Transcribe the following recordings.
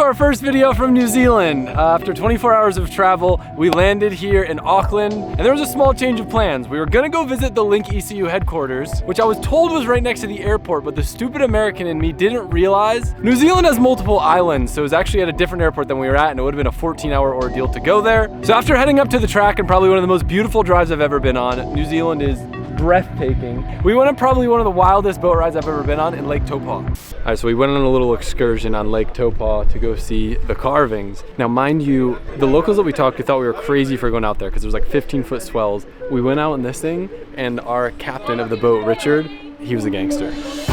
our first video from New Zealand. After 24 hours of travel, we landed here in Auckland, and there was a small change of plans. We were gonna go visit the Link ECU headquarters, which I was told was right next to the airport, but the stupid American in me didn't realize New Zealand has multiple islands, so it was actually at a different airport than we were at, and it would have been a 14-hour ordeal to go there. So after heading up to the track and probably one of the most beautiful drives I've ever been on, New Zealand is breathtaking. We went on probably one of the wildest boat rides I've ever been on in Lake Taupo. All right, so we went on a little excursion on Lake Taupo to go see the carvings. Now, mind you, the locals that we talked to thought we were crazy for going out there because there was like 15-foot swells. We went out in this thing, and our captain of the boat, Richard, he was a gangster. Everything's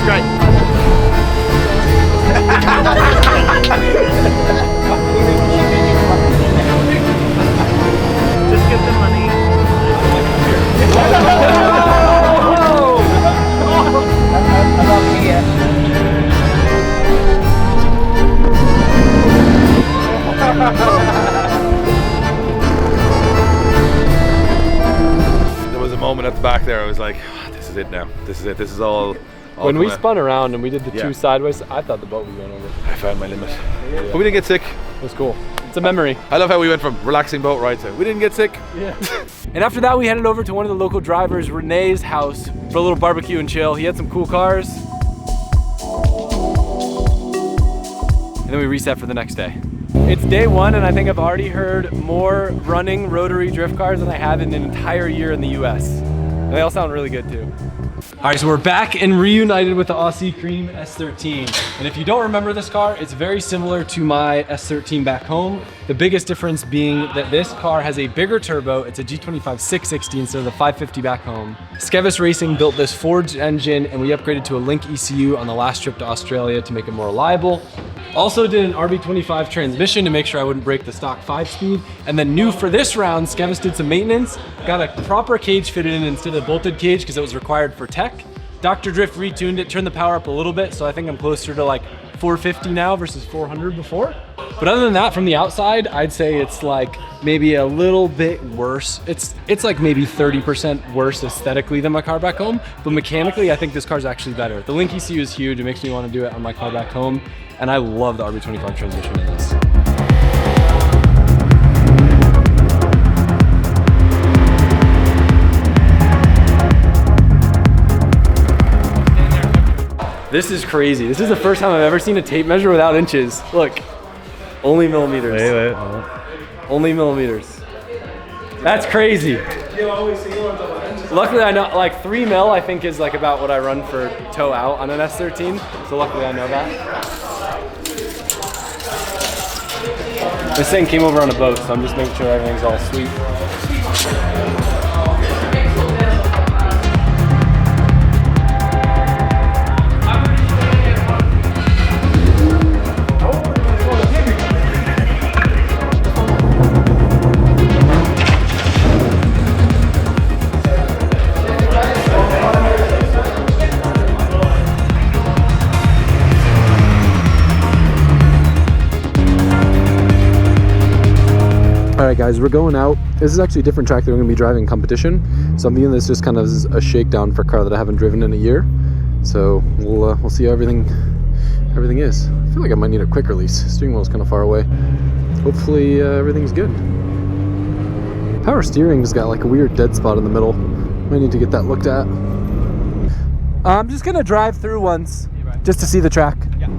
great. Just give them money. There was a moment at the back there, I was like, oh, this is it now. This is it. This is all When we spun around and we did the Yeah. two sideways, I thought the boat was going over. I found my limit. But we didn't get sick. It was cool. It's a memory. I love how we went from relaxing boat ride to we didn't get sick. Yeah. And after that, we headed over to one of the local drivers, Renee's house, for a little barbecue and chill. He had some cool cars. And then we reset for the next day. It's day one, and I think I've already heard more running rotary drift cars than I have in an entire year in the US. And they all sound really good too. All right, so we're back and reunited with the Aussie Cream S13. And if you don't remember this car, it's very similar to my S13 back home. The biggest difference being that this car has a bigger turbo. It's a G25 660 instead of the 550 back home. Skevis Racing built this forged engine, and we upgraded to a Link ECU on the last trip to Australia to make it more reliable. Also did an RB25 transmission to make sure I wouldn't break the stock 5-speed. And then new for this round, Skevis did some maintenance, got a proper cage fitted in instead of bolted cage because it was required for tech. Dr. Drift retuned it, turned the power up a little bit, so I think I'm closer to like 450 now versus 400 before. But other than that, from the outside, I'd say it's like maybe a little bit worse. It's like maybe 30% worse aesthetically than my car back home, but mechanically, I think this car's actually better. The Link ECU is huge. It makes me want to do it on my car back home, and I love the RB25 transmission in this. This is crazy. This is the first time I've ever seen a tape measure without inches. Look, only millimeters. Wait. Only millimeters. That's crazy. Luckily I know, like 3 mil I think is like about what I run for toe out on an S13. So luckily I know that. This thing came over on a boat, so I'm just making sure everything's all sweet. Alright guys, we're going out. This is actually a different track that we're going to be driving in competition. So I'm viewing this just kind of as a shakedown for a car that I haven't driven in a year. So we'll see how everything is. I feel like I might need a quick release. Steering wheel's kind of far away. Hopefully everything's good. Power steering's got like a weird dead spot in the middle. Might need to get that looked at. I'm just going to drive through once just to see the track. Yeah.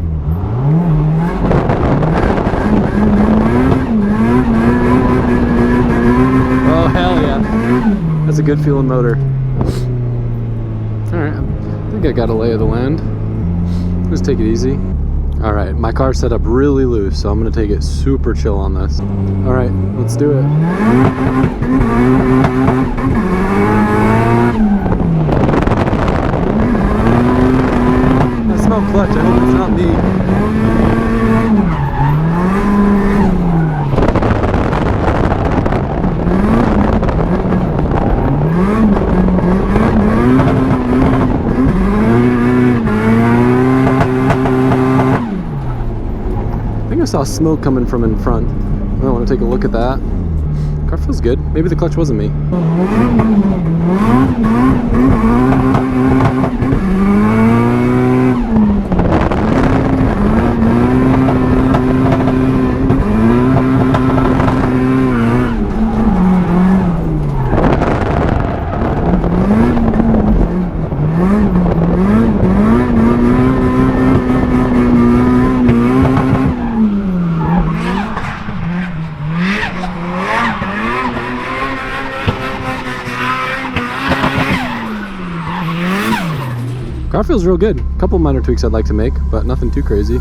Oh hell yeah, that's a good feeling motor. Alright, I think I got a lay of the land. Just take it easy. Alright, my car's set up really loose, so I'm gonna take it super chill on this. Alright, let's do it. I smell clutch, I hope it's not me. I saw smoke coming from in front. I want to take a look at that. Car feels good. Maybe the clutch wasn't me. Car feels real good. A couple minor tweaks I'd like to make, but nothing too crazy.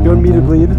You want me to bleed?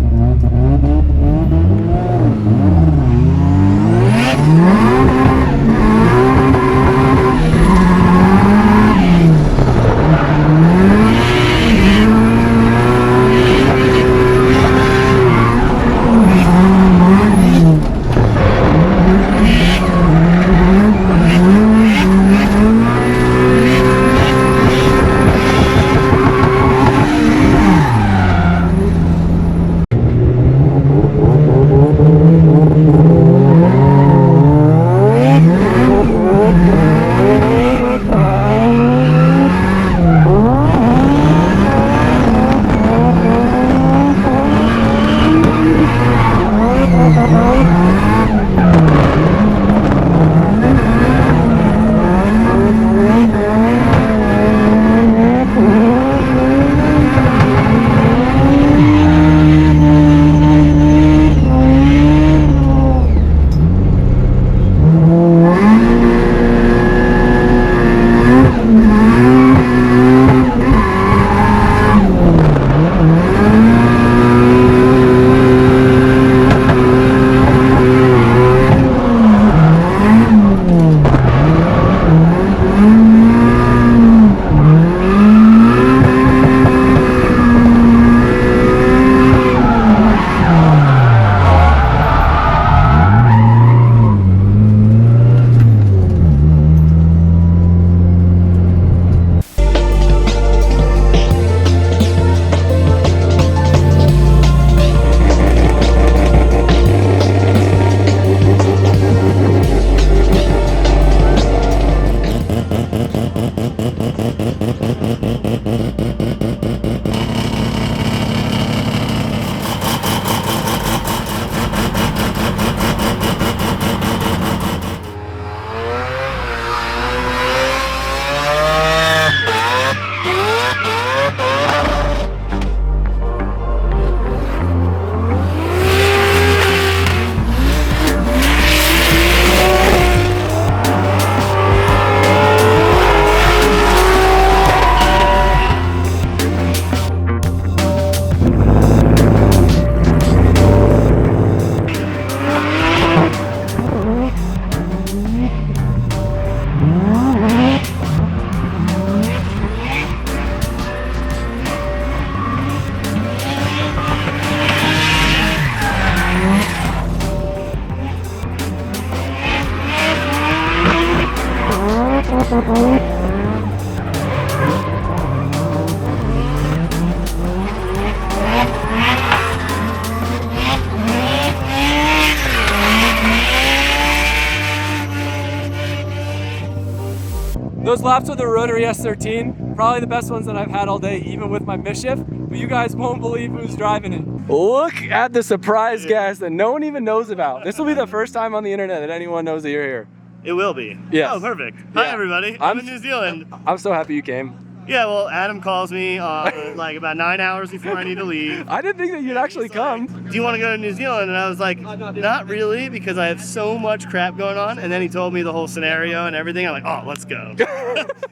Those laps with the rotary S13, probably the best ones that I've had all day, even with my mischief, but you guys won't believe who's driving it. Look at the surprise gas that no one even knows about. This will be the first time on the internet that anyone knows that you're here. It will be. Yes. Oh, perfect. Yeah. Hi, everybody. I'm in New Zealand. I'm so happy you came. Yeah, well, Adam calls me like about 9 hours before I need to leave. I didn't think that you'd actually come. Do you want to go to New Zealand? And I was like, not really, because I have so much crap going on. And then he told me the whole scenario and everything. I'm like, oh, let's go.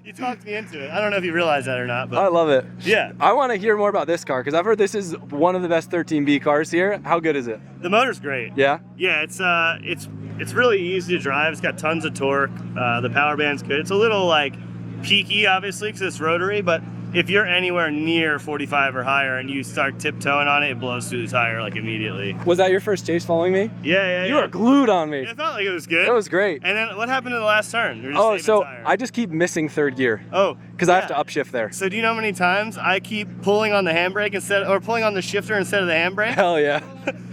You talked me into it. I don't know if you realize that or not, but I love it. yeah. I want to hear more about this car because I've heard this is one of the best 13B cars here. How good is it? The motor's great. Yeah? Yeah, it's really easy to drive. It's got tons of torque. The power band's good. It's a little like peaky, obviously, because it's rotary, but if you're anywhere near 45 or higher and you start tiptoeing on it, it blows through the tire like immediately. Was that your first chase following me? Yeah. You were glued on me. It felt like it was good. It was great. And then what happened in the last turn? You're just Oh, saving so tire. I just keep missing third gear. Oh, because I have to upshift there. So do you know how many times I keep pulling on the handbrake or pulling on the shifter instead of the handbrake? Hell yeah.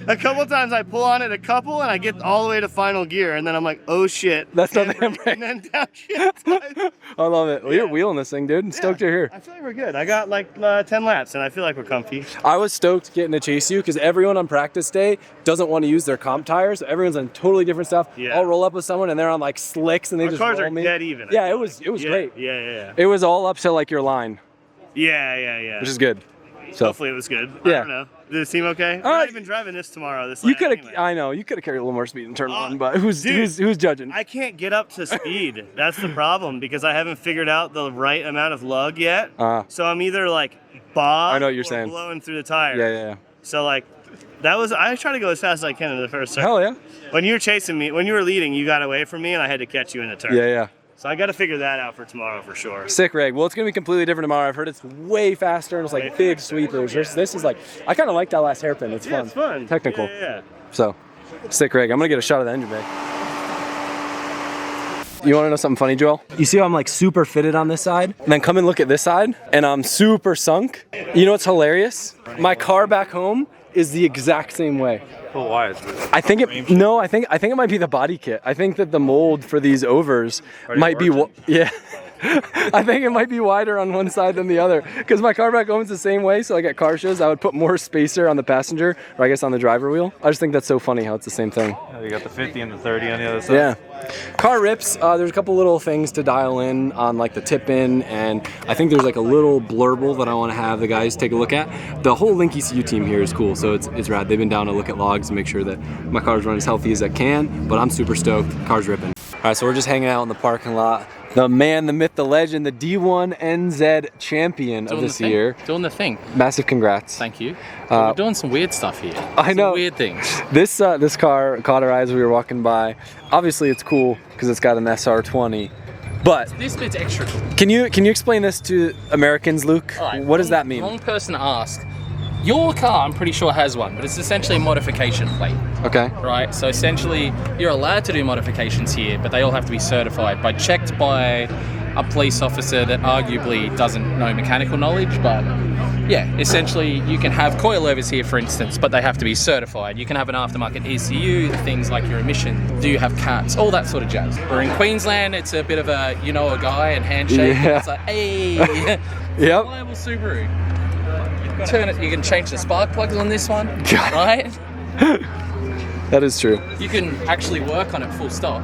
a couple times I pull on it a couple and I get all the way to final gear and then I'm like, oh shit. That's not the handbrake. And then downshift. I love it. Well, you're wheeling this thing, dude. I'm stoked you're here. I feel like we're good. I got like 10 laps and I feel like we're comfy. I was stoked getting to chase you because everyone on practice day doesn't want to use their comp tires. So everyone's on totally different stuff. Yeah. I'll roll up with someone and they're on like slicks and they Our just cars roll are me. dead even. Yeah, it was great. Yeah. It was all up to like your line, Yeah. which is good. So Hopefully it was good. Yeah. I don't know. Did it seem okay? I'm not even driving this tomorrow. This you lap could have. anyway. I know you could have carried a little more speed in turn one, but who's judging? I can't get up to speed. That's the problem because I haven't figured out the right amount of lug yet. So I'm either like bob I know what you're or saying. blowing through the tire. Yeah. So like I try to go as fast as I can in the first turn. Hell yeah. When you were chasing me, when you were leading, you got away from me and I had to catch you in the turn. Yeah. So I got to figure that out for tomorrow for sure. Sick rig. Well, it's gonna be completely different tomorrow. I've heard it's way faster and it's like big sweepers. This is like I kind of like that last hairpin. It's fun. It's fun. Technical. Yeah. So, sick rig. I'm gonna get a shot of the engine bay. You want to know something funny, Joel? You see how I'm like super fitted on this side? And then come and look at this side, and I'm super sunk. You know what's hilarious? My car back home is the exact same way. Well, why is this? I think it might be the body kit. I think that the mold for these overs might be I think it might be wider on one side than the other because my car back home is the same way. So like at car shows, I would put more spacer on the passenger, or I guess on the driver wheel. I just think that's so funny how it's the same thing. You got the 50 and the 30 on the other side. Yeah. Car rips, there's a couple little things to dial in on like the tip in, and I think there's like a little blurble that I want to have the guys take a look at. The whole Link ECU team here is cool, so it's rad. They've been down to look at logs and make sure that my car's run as healthy as I can, but I'm super stoked. Car's ripping. All right, so we're just hanging out in the parking lot. The man, the myth, the legend, the D1NZ champion of this year. Doing the thing. Massive congrats. Thank you. We're doing some weird stuff here. I know. Some weird things. This car caught our eyes as we were walking by. Obviously, it's cool because it's got an SR20. But This bit's extra cool. can you explain this to Americans, Luke? All right, what does that mean? Wrong person to ask. Your car, I'm pretty sure, has one, but it's essentially a modification plate. Okay. Right, so essentially you're allowed to do modifications here, but they all have to be certified checked by a police officer that arguably doesn't know mechanical knowledge, but yeah, essentially you can have coilovers here, for instance, but they have to be certified. You can have an aftermarket ECU, things like your emission, do you have cats, all that sort of jazz. We're in Queensland, it's a bit of a you know a guy and handshake. Yeah. It's like, hey, Yep. reliable Subaru. Turn it, you can change the spark plugs on this one, right? That is true. You can actually work on it full stop.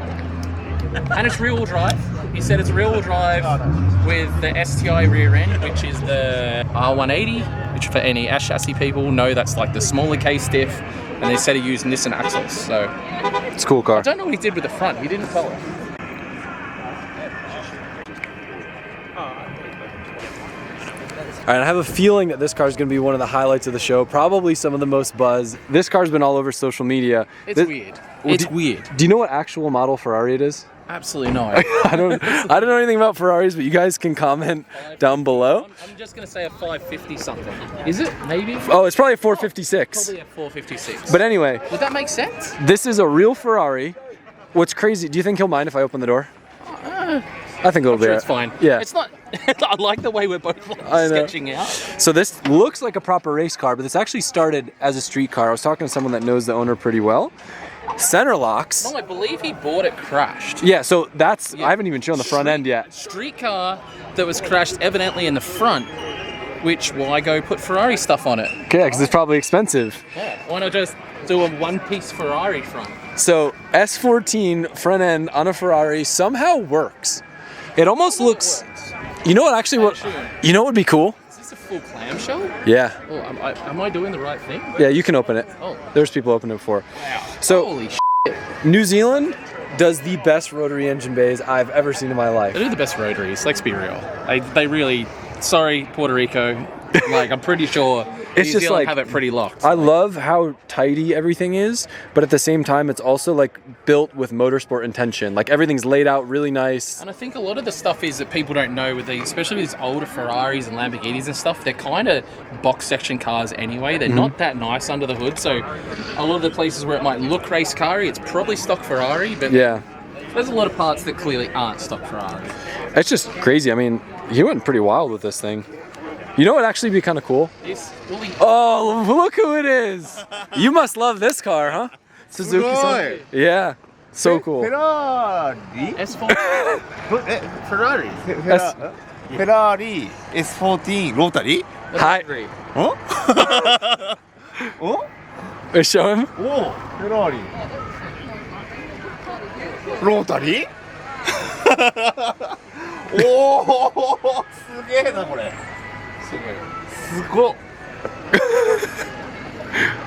And it's rear-wheel drive. He said it's rear-wheel drive with the STI rear end, which is the R180, which for any Ash chassis people know that's like the smaller case diff. And they said he used Nissan axles, so. It's a cool car. I don't know what he did with the front. He didn't tell us. All right, I have a feeling that this car is going to be one of the highlights of the show, probably some of the most buzz. This car's been all over social media. It's weird. It's weird. Do you know what actual model Ferrari it is? Absolutely no. I don't know anything about Ferraris, but you guys can comment down below. I'm just going to say a 550 something. Is it? Maybe? Oh, it's probably a 456. Probably a 456. But anyway, Would that make sense? this is a real Ferrari. What's crazy, do you think he'll mind if I open the door? I think it'll be Sure, all it's right. fine. Yeah. It's not. I like the way we're both I know. sketching out. So this looks like a proper race car, but this actually started as a street car. I was talking to someone that knows the owner pretty well. Center locks. No, I believe he bought it crashed. Yeah, so that's, I haven't even shown the front end yet. Street car that was crashed evidently in the front, which why go put Ferrari stuff on it? Okay, because it's probably expensive. Yeah. Why not just do a one-piece Ferrari front? So S14 front end on a Ferrari somehow works. It almost looks, you know what actually, you know what would be cool? Is this a full clamshell? Yeah. Oh, am I doing the right thing? Yeah, you can open it. Oh. There's people opening it before. Wow. So Holy New Zealand does the best rotary engine bays I've ever seen in my life. They do the best rotaries, let's be real. They really, sorry, Puerto Rico, like I'm pretty sure It's New just Zealand like, have it pretty locked. I love how tidy everything is, but at the same time, it's also like built with motorsport intention. Like everything's laid out really nice. And I think a lot of the stuff is that people don't know with these, especially with these older Ferraris and Lamborghinis and stuff, they're kind of box section cars anyway. They're not that nice under the hood. So a lot of the places where it might look race car-y, it's probably stock Ferrari, but Yeah. there's a lot of parts that clearly aren't stock Ferrari. It's just crazy. I mean, he went pretty wild with this thing. You know what would actually be kind of cool? Oh, look who it is! You must love this car, huh? Suzuki-san. Yeah, so cool. フェラーリ S4 フェラーリフェラーリ S14 ロータリー Hi. んん Show him. おおフェラーリロータリーおおすげえなこれすごっ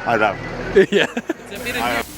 I love Yeah. It's a bit of